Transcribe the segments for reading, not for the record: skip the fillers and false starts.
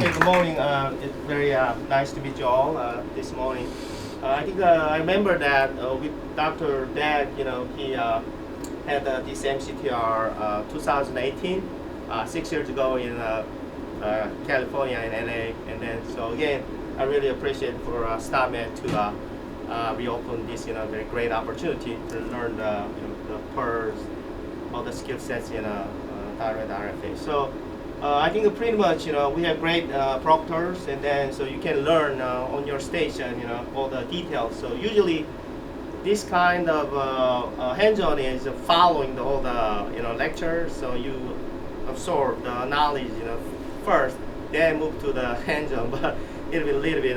Okay, good morning. It's very nice to meet you all this morning. I think I remember that with Dr. Dag, he had this MCTR 2018, 6 years ago in California in LA, and then so again, I really appreciate for StarMed to reopen this very great opportunity to learn the PERS, all the skill sets in thyroid RFA. So. I think pretty much, we have great proctors, and then so you can learn on your station, all the details. So usually, this kind of hands-on is following all the lectures. So you absorb the knowledge, first, then move to the hands-on. But it'll be a little bit,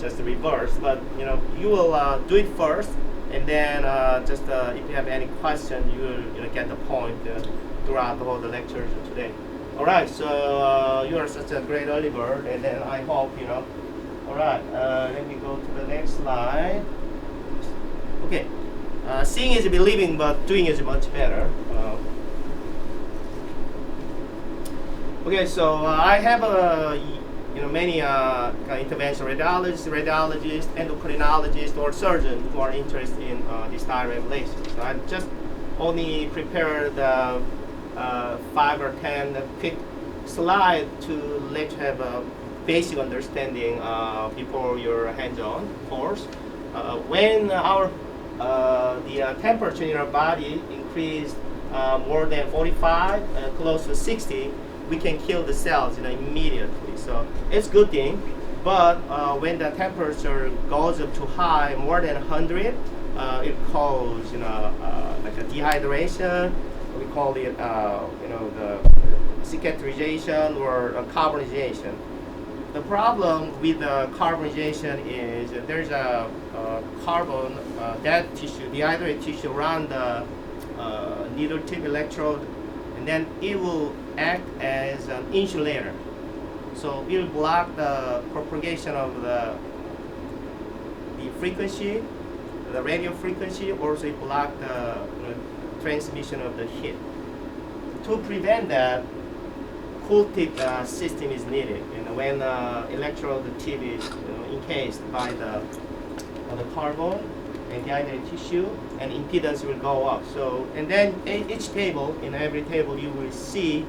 just the reverse. But you will do it first, and then just if you have any question, you will get the point. Throughout all the lectures today. All right, so you are such a great early bird, and then I hope, all right, let me go to the next slide. Okay, seeing is believing, but doing is much better. Okay, so I have many interventional radiologists, endocrinologists, or surgeons who are interested in this thyroid ablation. So I just only prepared 5 or 10 quick slides to let you have a basic understanding before your hands-on course. When the temperature in our body increased more than 45, close to 60, we can kill the cells immediately. So it's a good thing. But when the temperature goes up too high, more than 100, it causes like a dehydration. We call it the cicatrization or carbonization. The problem with the carbonization is there's a carbon dead tissue, dehydrated tissue around the needle tip electrode, and then it will act as an insulator. So it will block the propagation of the frequency, the radio frequency. Also, it block the transmission of the heat. To prevent that, cool tip system is needed. When electrode tip is encased by the carbon and dehydrated tissue, and impedance will go up. So, and then each table, in every table, you will see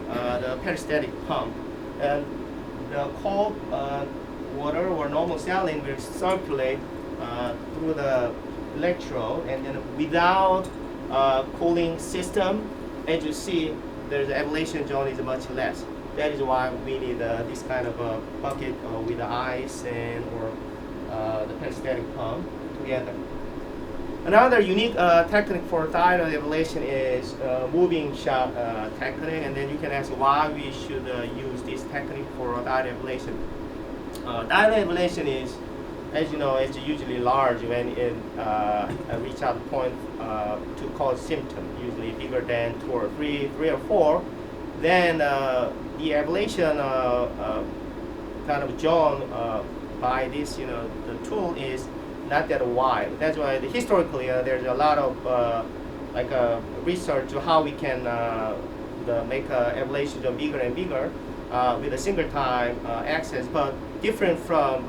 the peristaltic pump, and the cold water or normal saline will circulate through the electrode, and then without cooling system, as you see, there's the ablation zone is much less. That is why we need this kind of a bucket with the ice and or the peristaltic pump together. Another unique technique for thyroid ablation is moving shot technique, and then you can ask why we should use this technique for thyroid ablation. Thyroid ablation is, as you know, it's usually large when it reach out point to cause symptoms, usually bigger than 2 or 3 or 4. Then the ablation kind of zone by this, the tool is not that wide. That's why historically there's a lot of research to how we can make ablation zone bigger and bigger with a single time access. But different from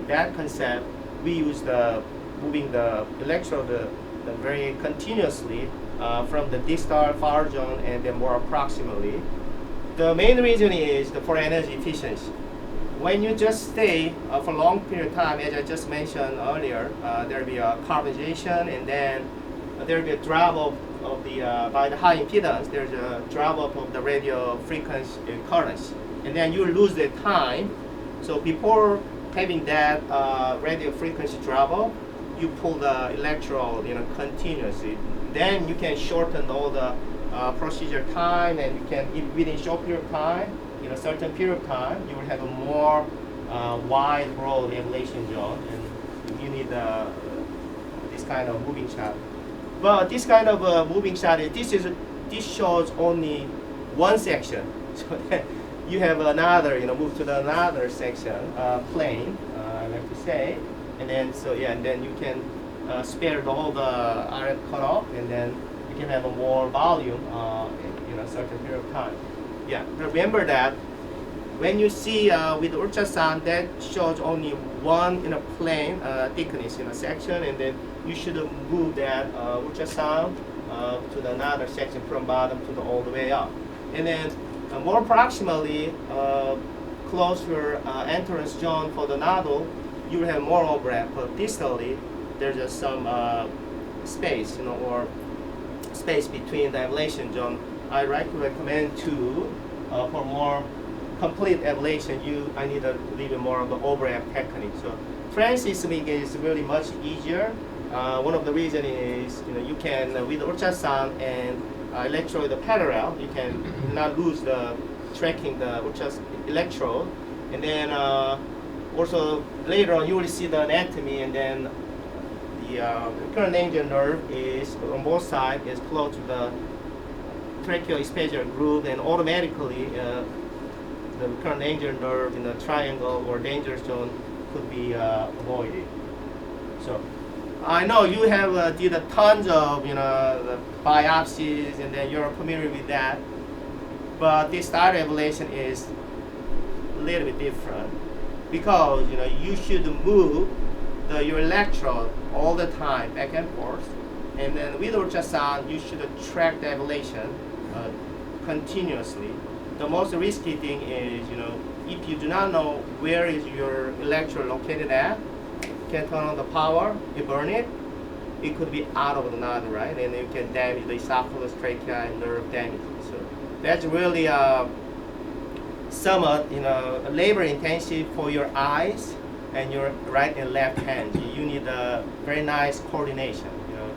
that concept, we use moving the electrode very continuously from the distal far zone and then more proximally. The main reason is for energy efficiency. When you just stay for a long period of time, as I just mentioned earlier, there will be a carbonization, and then there will be a drop of the by the high impedance. There's a drop of the radio frequency currents, and then you lose the time. So before having that radio frequency drop off, you pull the electrode continuously. Then you can shorten all the procedure time, and you can within short period of time, in a certain period of time, you will have a more wide broad ablation zone, and you need this kind of moving shot. But this kind of moving shot, this shows only one section. So you have another, move to another section, plane, I like to say, and then and then you can spare all the RF cutoff, and then you can have a more volume in a certain period of time. Yeah, remember that when you see with ultrasound, that shows only one plane thickness in a section, and then you should move that ultrasound to the another section from bottom to the all the way up. And then more proximally, closer entrance zone for the nozzle, you will have more overlap. But distally, there's just some space, or space between the ablation zone. I recommend to for more complete ablation, I need a little bit more of the overlap technique. So transysmic is really much easier. One of the reasons is you can with ultrasound and electrode parallel, you can not lose the tracking the electrode, and then also later on you will see the anatomy, and then the current angel nerve is on both sides is close to the tracheoesophageal groove, and automatically the current angel nerve in the triangle or danger zone could be avoided. So I know you have did tons of the biopsies, and then you're familiar with that. But this thyroid ablation is a little bit different because you should move your electrode all the time back and forth, and then with ultrasound you should track the ablation continuously. The most risky thing is if you do not know where is your electrode located at, you can turn on the power, you burn it, it could be out of the node, right? And you can damage the esophagus, trachea, and nerve damage. So that's really somewhat labor intensive for your eyes and your right and left hand. You need a very nice coordination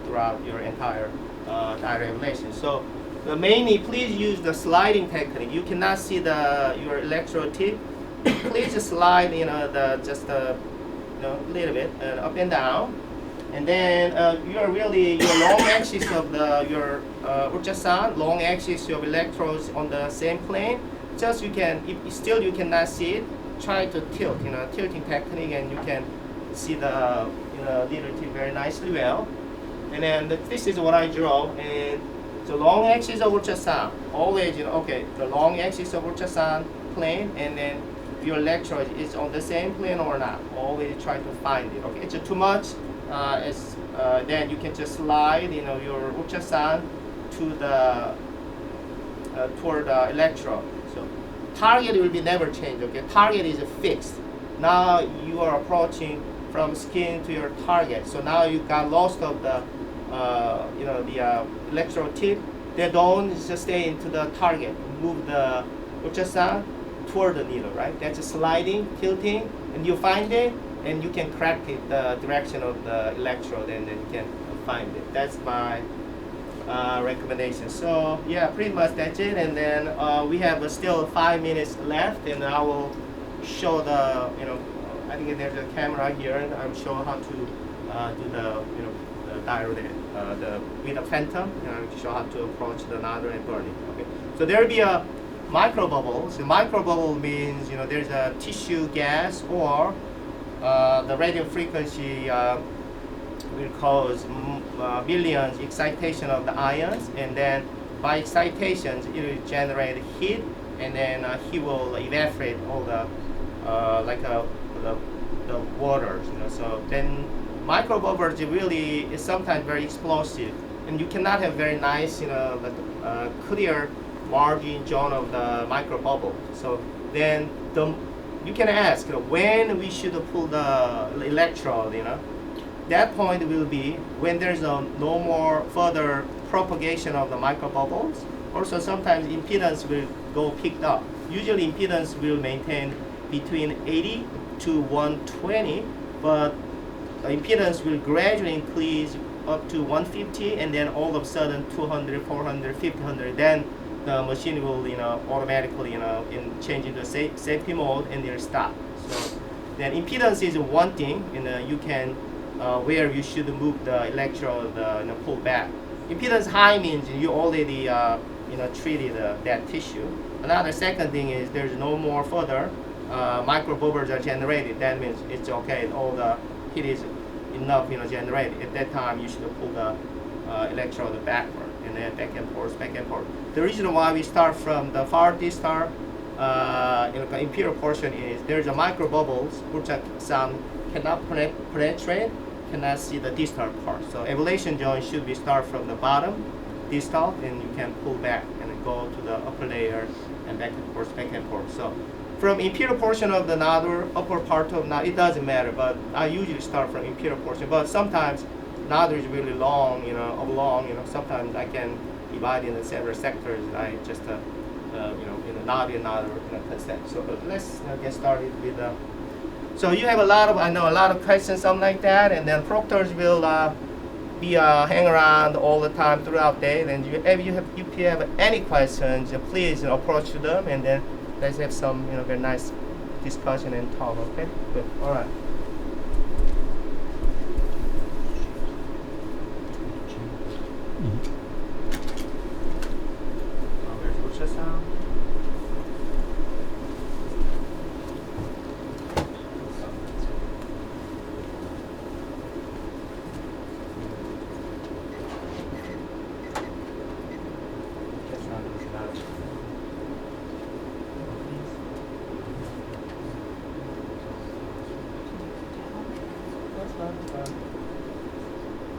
throughout your entire thyroid ablation. So mainly please use the sliding technique. You cannot see your electrode tip. Please slide just a little bit up and down, and then your long axis of your ultrasound, long axis of electrodes on the same plane. Just you can, if still you cannot see it, try to tilt, tilting technique, and you can see the little tip very nicely well. And then this is what I draw, and the long axis of ultrasound, always the long axis of ultrasound plane, and then your electrode is on the same plane or not. Always try to find it. Okay, it's too much. Then you can just slide your ultrasound to the toward the electrode. So target will be never changed. Okay, target is fixed. Now you are approaching from skin to your target. So now you got lost of the electrode tip. They don't just stay into the target. Move the ultrasound toward the needle, right? That's a sliding, tilting, and you find it, and you can correct it the direction of the electrode, and then you can find it. That's my recommendation. So yeah, pretty much that's it. And then we have still 5 minutes left, and I will show the I think there's a camera here, and I'm show how to do the the thyroid with a phantom. Show how to approach the nodule and burn it. Okay, so there will be a micro bubble. So micro bubble means there's a tissue gas, or the radio frequency will cause millions excitation of the ions, and then by excitations it will generate heat, and then heat will evaporate all the the waters. So then micro bubbles really is sometimes very explosive, and you cannot have very nice clear margin zone of the micro bubble. So then you can ask when we should pull the electrode. That point will be when there's no more further propagation of the micro bubbles. Also sometimes impedance will go picked up. Usually impedance will maintain between 80 to 120, but the impedance will gradually increase up to 150, and then all of a sudden 200, 400, 500. Then the machine will automatically change into safety mode, and they'll stop. So then impedance is one thing, you can where you should move the electrode pull back. Impedance high means you already treated that tissue. Another second thing is there's no more further micro bubbles are generated. That means it's okay. All the heat is enough generated. At that time you should pull the electrode backward, and then back and forth, back and forth. The reason why we start from the far distal inferior portion is there's a micro bubbles ultrasound cannot penetrate, cannot see the distal part. So evaluation joint should be start from the bottom, distal, and you can pull back and then go to the upper layer and back and forth, back and forth. So from inferior portion of the nodule, upper part of nodule, it doesn't matter, but I usually start from inferior portion. But sometimes nodule is really long, oblong, sometimes I can divide into several sectors. I just, in the nodule concept. So let's get started with so you have I know a lot of questions, something like that, and then proctors will be hang around all the time throughout the day. Then if you have any questions, please approach to them, and then let's have some very nice discussion and talk. Okay, good. All right. Where's ultrasound?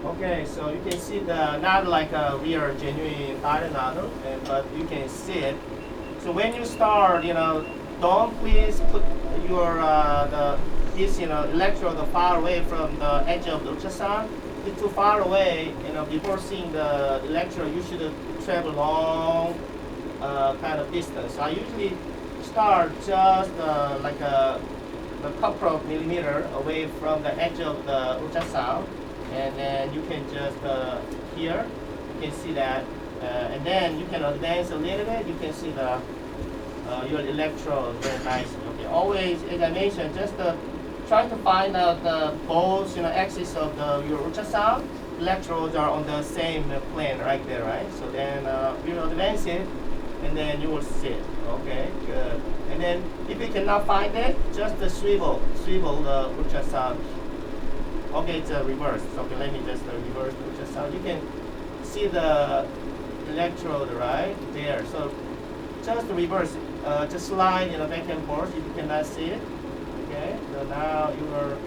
Okay, so you can see not like a real genuine thyroid nodule, but you can see it. So when you start, don't please put your this electrode far away from the edge of the ultrasound. If it's too far away, before seeing the electrode, you should travel long kind of distance. So I usually start just like a couple of millimeter away from the edge of the ultrasound. And then you can just here, you can see that, and then you can advance a little bit. You can see the your electrode very nicely. Okay, always as I mentioned, just try to find out the both axis of your ultrasound. Electrodes are on the same plane right there, right? So then you advance it, and then you will see it. Okay, good. And then if you cannot find it, just swivel the ultrasound. Okay, it's a reverse. Okay, let me just reverse the ultrasound. You can see the electrode right there. So just reverse it. Just slide back and forth if you cannot see it. Okay, so now you are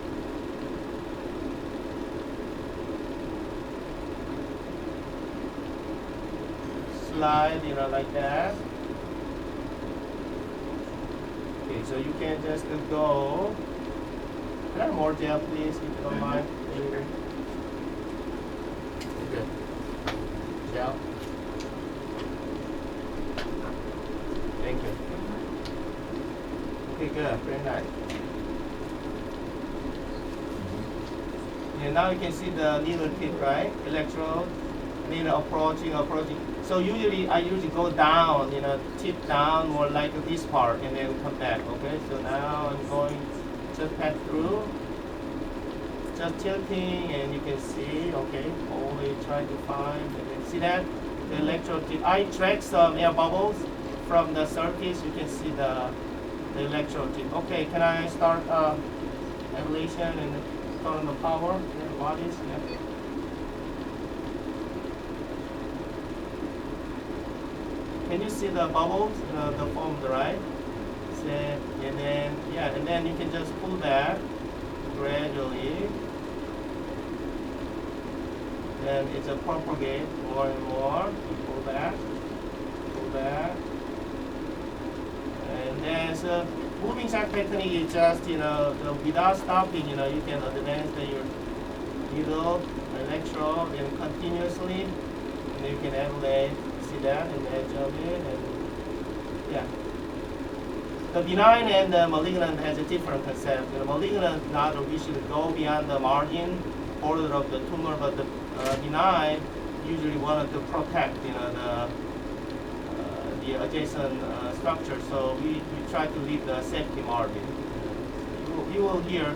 slide like that. Okay, so you can just go. Can I have more gel, please, if you don't mind? Good. Gel. Thank you. Okay, good. Very nice. Yeah, now you can see the needle tip, right? Electrode, needle approaching. So I usually go down, tip down more like this part, and then come back. Okay, so now I'm going. Just pass through, just tilting, and you can see, okay, only trying to find, and then see that, the electrode tip. I track some air bubbles from the surface, you can see the electrode tip. Okay, can I start ablation and turn on the power, bodies? Yeah. Can you see the bubbles, the foam, right? And then you can just pull back gradually. Then it's a propagate more and more. Pull back, and then so moving sac technique is just without stopping. You can advance your needle, electrode, and continuously, and you can ablate. See that in the edge of it, and yeah. The benign and the malignant has a different concept. The malignant nodule usually go beyond the margin border of the tumor, but the benign usually wanted to protect, the adjacent structure. So we try to leave the safety margin. You will hear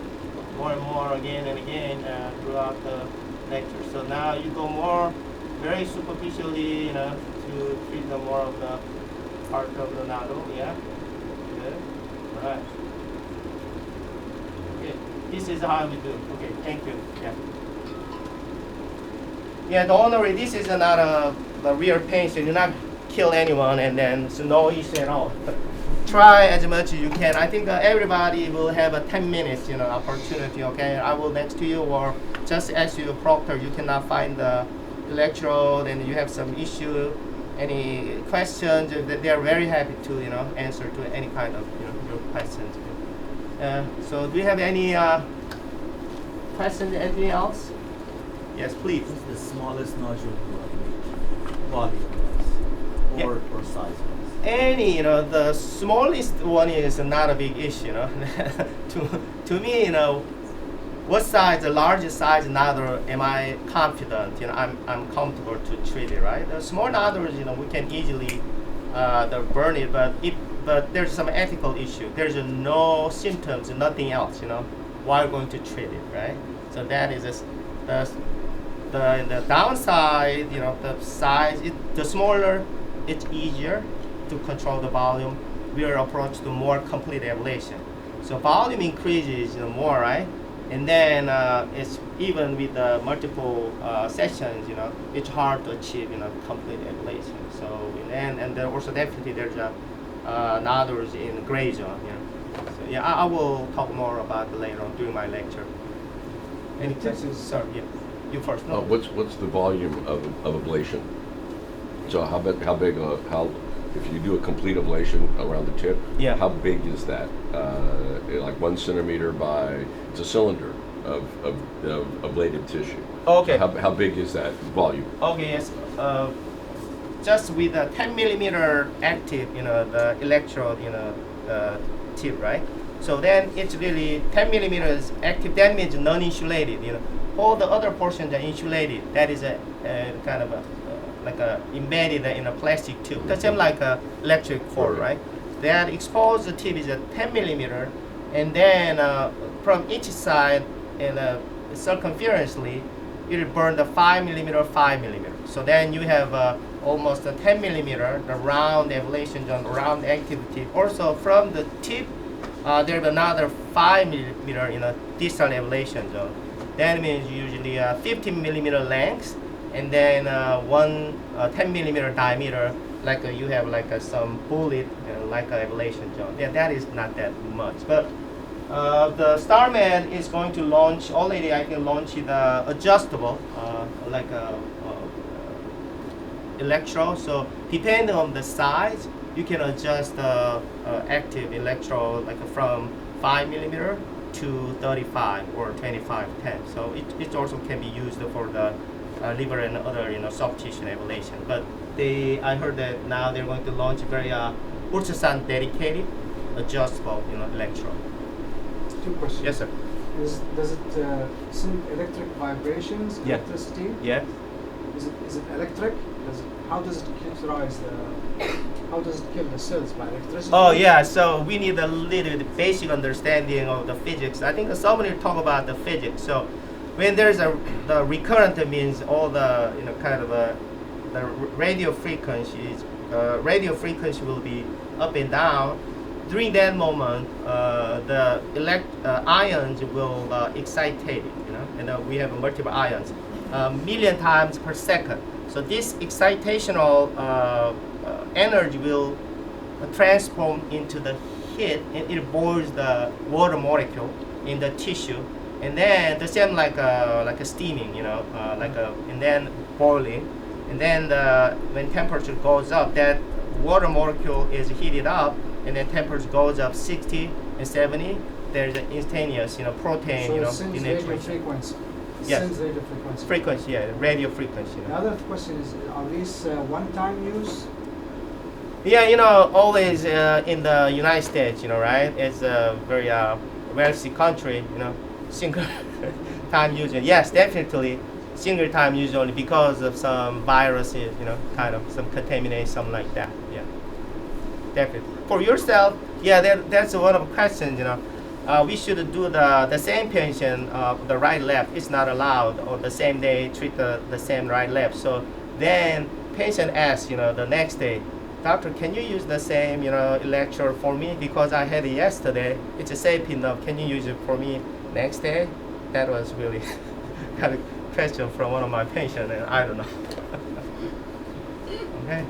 more and more again and again throughout the lecture. So now you go more very superficially, to treat the more of the part of the nodule. Yeah. Alright. Okay, this is how we do. Okay, thank you. Yeah. Yeah, don't worry, this is not a real pain, so you not kill anyone, and then so no issue at all. try as much as you can. I think everybody will have a 10 minutes, opportunity. Okay, I will next to you, or just ask you, proctor. You cannot find the electrode, and you have some issue, any questions. They are very happy to, answer to any kind of, your questions. So, do you have any questions? Anything else? Yes, please. What's the smallest nodule body or size? Any, the smallest one is not a big issue, to me, what size, the largest size nodule am I confident, I'm comfortable to treat it, right? The small nodules, we can easily burn it, but there's some ethical issue. There's no symptoms, nothing else, while going to treat it, right? So that is the downside, the size, the smaller, it's easier to control the volume. We are approach to more complete ablation. So volume increases more, right? And then it's even with the multiple sessions, it's hard to achieve, complete ablation. So and then also definitely there's nodules in gray zone. So yeah, I will talk more about it later on during my lecture. Any questions? Sir, yeah, you first. No. What's the volume of ablation? So how big if you do a complete ablation around the tip, yeah, how big is that? Like 1 centimeter by, it's a cylinder of ablated tissue. Okay. So how big is that volume? Okay, yes. Just with a 10 millimeter active, the electrode, tip, right? So then it's really 10 millimeters active. That means non-insulated. All the other portions are insulated. That is a kind of like embedded in a plastic tube. The same like a electric cord, right? That exposed tip is a 10 millimeter, and then from each side and circumferentially, it will burn the 5 millimeter. So then you have almost a 10 millimeter, the round ablation zone, round active tip. Also from the tip, there's another 5 millimeter in a distal ablation zone. That means usually 15 millimeter length, and then 10 millimeter diameter, like you have like some bullet, like a ablation zone. Yeah, that is not that much. But the StarMed is going to launch, already I can launch the adjustable, like a electrode. So depending on the size, you can adjust the active electrode like from 5 millimeter to 35 or 25 10. So it also can be used for the liver and other soft tissue ablation. But I heard that now they're going to launch very ultrasound dedicated adjustable electrode. 2 questions. Yes, sir. Does it send electric vibrations, Yeah. electricity? Yeah. Is it electric? How does it kill the cells by electricity? Oh yeah, so we need a little bit basic understanding of the physics. I think somebody talk about the physics. So when there's the recurrent, it means all the kind of the radio frequency will be up and down. During that moment, the ions will excitate, and we have multiple ions, million times per second. So this excitational energy will transform into the heat, and it boils the water molecule in the tissue, and then the same like a steaming, and then boiling, and then when temperature goes up, that water molecule is heated up, and then temperature goes up 60 and 70. There's an instantaneous, protein, so it sends radio denaturation. frequency. Yes. Sends radio frequency. Frequency, yeah, radio frequency. The other question is, are these one-time use? Yeah, always in the United States, right? It's a very wealthy country, single time use. Yes, definitely single time use only because of some viruses, kind of some contamination, something like that. Yeah, definitely. For yourself, yeah, that's one of the questions, we should do the same patient, the right left is not allowed, or the same day treat the same right left. So then patient asks, the next day, doctor, can you use the same, electrode for me because I had it yesterday? It's a safe enough. Can you use it for me next day? That was really kind of question from one of my patients, and I don't know. Okay.